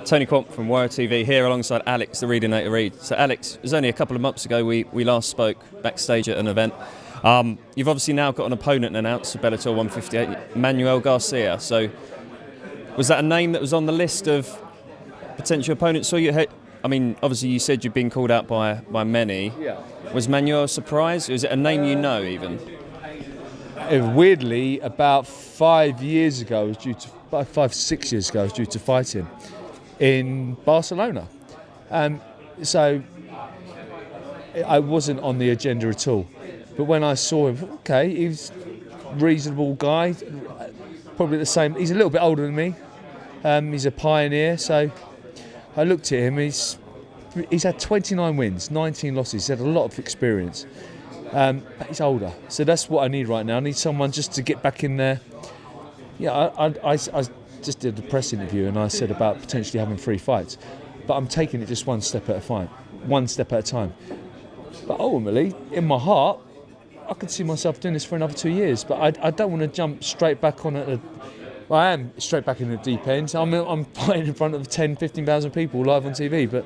Tony Quant from Wire TV here alongside Alex Reid. So Alex, it was only a couple of months ago we last spoke backstage at an event. You've obviously now got an opponent announced for Bellator 158, Manuel Garcia. So was that a name that was on the list of potential opponents? I mean, obviously you said you've been called out by many. Yeah. Was Manuel a surprise? Was it a name you know even? Weirdly, about 5 years ago, I was due to 6 years ago, I was due to fight him in Barcelona. So I wasn't on the agenda at all. But when I saw him, okay, he's a reasonable guy, probably the same. He's a little bit older than me. He's a pioneer, so I looked at him. He's had 29 wins, 19 losses. He's had a lot of experience. But he's older, so that's what I need right now. I need someone just to get back in there. Yeah, I just did a press interview and I said about potentially having 3 fights, but I'm taking it just one step at a time. But ultimately, in my heart, I could see myself doing this for another 2 years. But I don't want to jump straight back on it. Well, I am straight back in the deep end. I'm fighting in front of 10, 15,000 people live on TV, but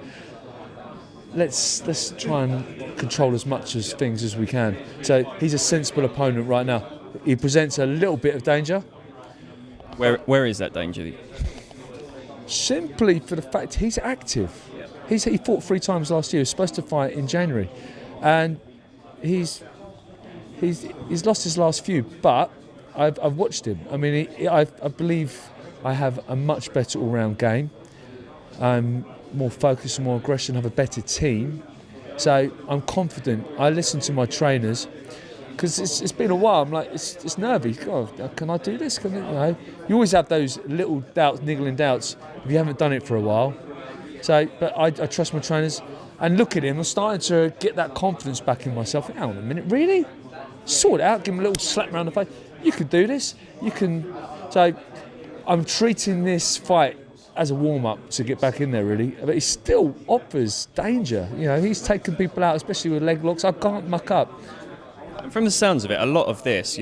let's try and control as much as things as we can. So he's a sensible opponent right now. He presents a little bit of danger. Where is that danger? Simply for the fact he's active. He fought 3 times last year. He was supposed to fight in January, and he's lost his last few. But I've watched him. I mean, I believe I have a much better all-round game. I'm more focused, more aggression, have a better team. So I'm confident. I listen to my trainers because it's been a while. I'm like, it's nervy. God, can I do this? You always have those little doubts, niggling doubts if you haven't done it for a while. So, but I trust my trainers and look at him. I'm starting to get that confidence back in myself. Hang on a minute, really? Sort it out. Give him a little slap around the face. You can do this. You can. So I'm treating this fight as a warm-up to get back in there, really. But he still offers danger. He's taken people out, especially with leg locks. I can't muck up. From the sounds of it, a lot of this,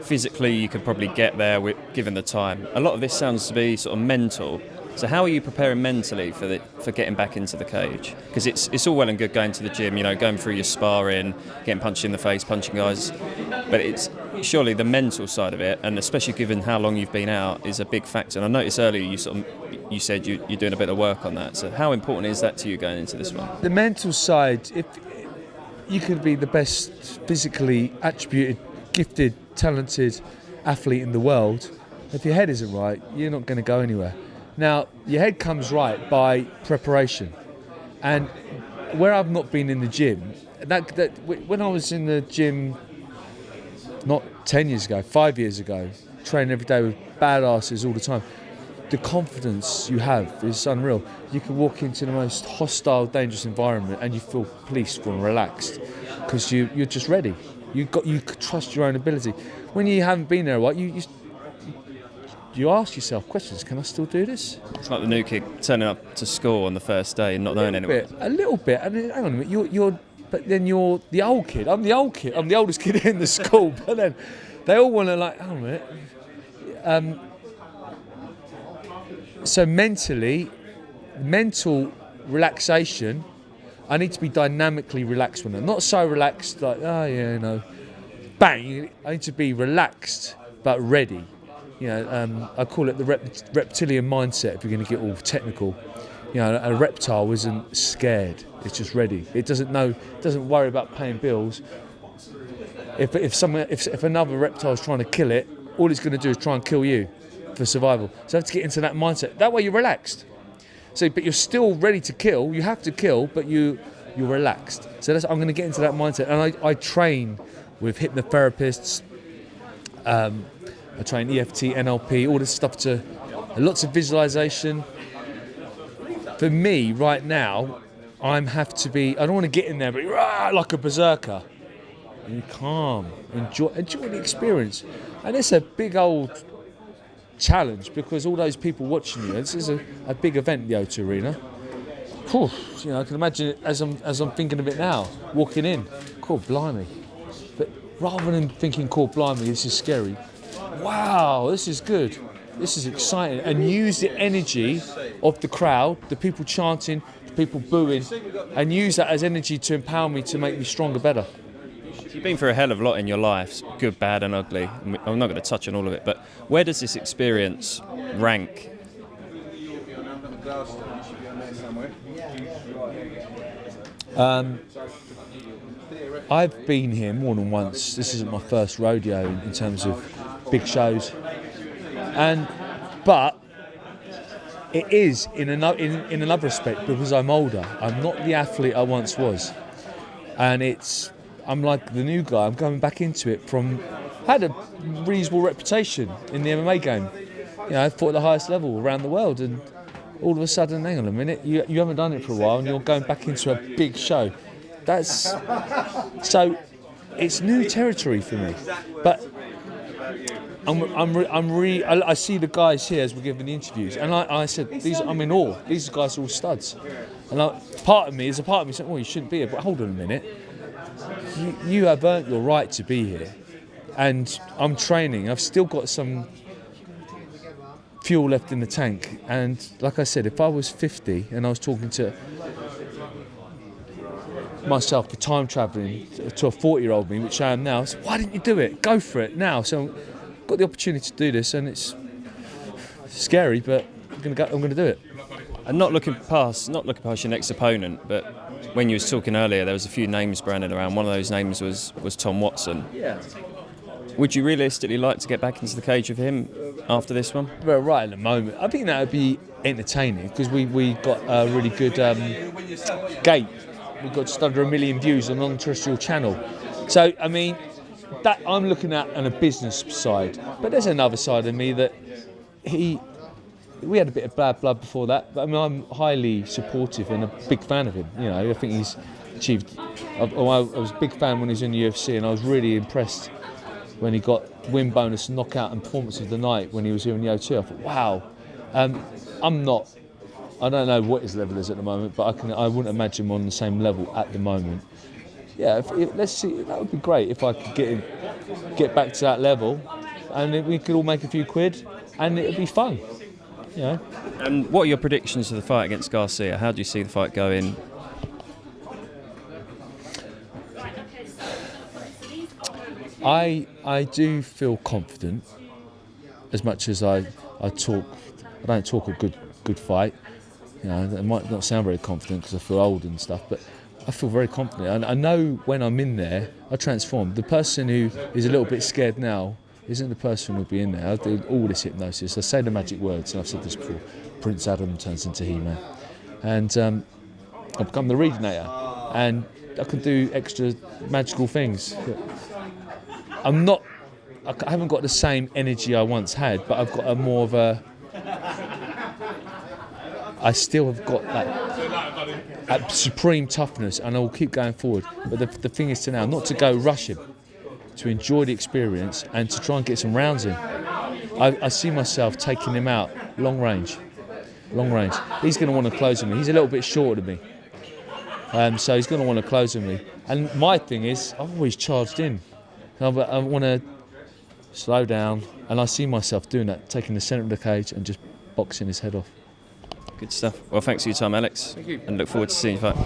physically you could probably get there given the time. A lot of this sounds to be sort of mental. So how are you preparing mentally for getting back into the cage? Because it's all well and good going to the gym, going through your sparring, getting punched in the face, punching guys. But it's surely the mental side of it, and especially given how long you've been out, is a big factor. And I noticed earlier you said you're doing a bit of work on that. So how important is that to you going into this one? The mental side, if you could be the best physically attributed, gifted, talented athlete in the world, if your head isn't right, you're not going to go anywhere. Now, your head comes right by preparation. And where I've not been in the gym, when I was in the gym, not 10 years ago, 5 years ago, training every day with badasses all the time, the confidence you have is unreal. You can walk into the most hostile, dangerous environment and you feel peaceful and relaxed because you're just ready. You trust your own ability. When you haven't been there a while, you ask yourself questions. Can I still do this? It's like the new kid turning up to school on the first day and not knowing anyone. A little bit. I mean, hang on a minute. But then you're the old kid. I'm the old kid. I'm the oldest kid in the school. But then they all want to hang on a minute. So mental relaxation. I need to be dynamically relaxed when I'm not so relaxed like bang. I need to be relaxed but ready. I call it the reptilian mindset. If you're going to get all technical, a reptile isn't scared; it's just ready. It doesn't worry about paying bills. If another reptile is trying to kill it, all it's going to do is try and kill you for survival. So you have to get into that mindset. That way you're relaxed. So, but you're still ready to kill. You have to kill, but you're relaxed. So I'm going to get into that mindset, and I train with hypnotherapists. I train EFT, NLP, all this stuff lots of visualization. For me, right now, I don't want to get in there, but like a berserker. And calm, enjoy the experience. And it's a big old challenge because all those people watching you, this is a big event, the O2 Arena. Whew, I can imagine it as I'm thinking of it now, walking in. Cool, blimey. But rather than thinking, cool, blimey, this is scary. Wow, this is good. this is exciting, and use the energy of the crowd, the people chanting, the people booing, and use that as energy to empower me to make me stronger, better. You've been through a hell of a lot in your life, good, bad and ugly. I'm not going to touch on all of it, but where does this experience rank? I've been here more than once. This isn't my first rodeo in terms of big shows, but it is in another respect because I'm older. I'm not the athlete I once was, and I'm like the new guy. I'm going back into it I had a reasonable reputation in the MMA game. You know, I fought at the highest level around the world, and all of a sudden, hang on a minute, you haven't done it for a while, and you're going back into a big show. So it's new territory for me. But I see the guys here as we're giving the interviews, and I said, I'm in awe. These guys are all studs. And there's a part of me saying, well, you shouldn't be here, but hold on a minute. You have earned your right to be here, and I'm training. I've still got some fuel left in the tank, and like I said, if I was 50 and I was talking to myself for time travelling to a 40-year-old me, which I am now, I said, why didn't you do it? Go for it now. So I've got the opportunity to do this, and it's scary, but I'm going to do it. And not looking past your next opponent, but when you was talking earlier, there was a few names branded around. One of those names was Tom Watson. Yeah. Would you realistically like to get back into the cage with him after this one? Well, right at the moment, I think that would be entertaining because we got a really good gate. We've got just under 1 million views on a non-terrestrial channel. So, I mean, that I'm looking at on a business side. But there's another side of me that we had a bit of bad blood before that. But I mean, I'm highly supportive and a big fan of him. You know, I think he's achieved. I was a big fan when he was in the UFC, and I was really impressed when he got win bonus, knockout and performance of the night when he was here in the O2. I thought, wow. I don't know what his level is at the moment, but I wouldn't imagine him on the same level at the moment. Yeah, let's see. That would be great if I could get back to that level, and we could all make a few quid, and it'd be fun. You know. And what are your predictions for the fight against Garcia? How do you see the fight going? I do feel confident, as much as I don't talk a good fight. You know, it might not sound very confident because I feel old and stuff, but I feel very confident. I know when I'm in there, I transform. The person who is a little bit scared now isn't the person who'll be in there. I do all this hypnosis. I say the magic words, and I've said this before. Prince Adam turns into He-Man, and I become the Reidinator, and I can do extra magical things. I haven't got the same energy I once had, but I've got I still have got that supreme toughness, and I will keep going forward. But the thing is not to go rushing, to enjoy the experience and to try and get some rounds in. I see myself taking him out long range. He's going to want to close on me. He's a little bit shorter than me, so he's going to want to close on me. And my thing is, I've always charged in. I want to slow down, and I see myself doing that, taking the centre of the cage and just boxing his head off. Good stuff. Well, thanks for your time, Alex. Thank you. And look forward to seeing you fight.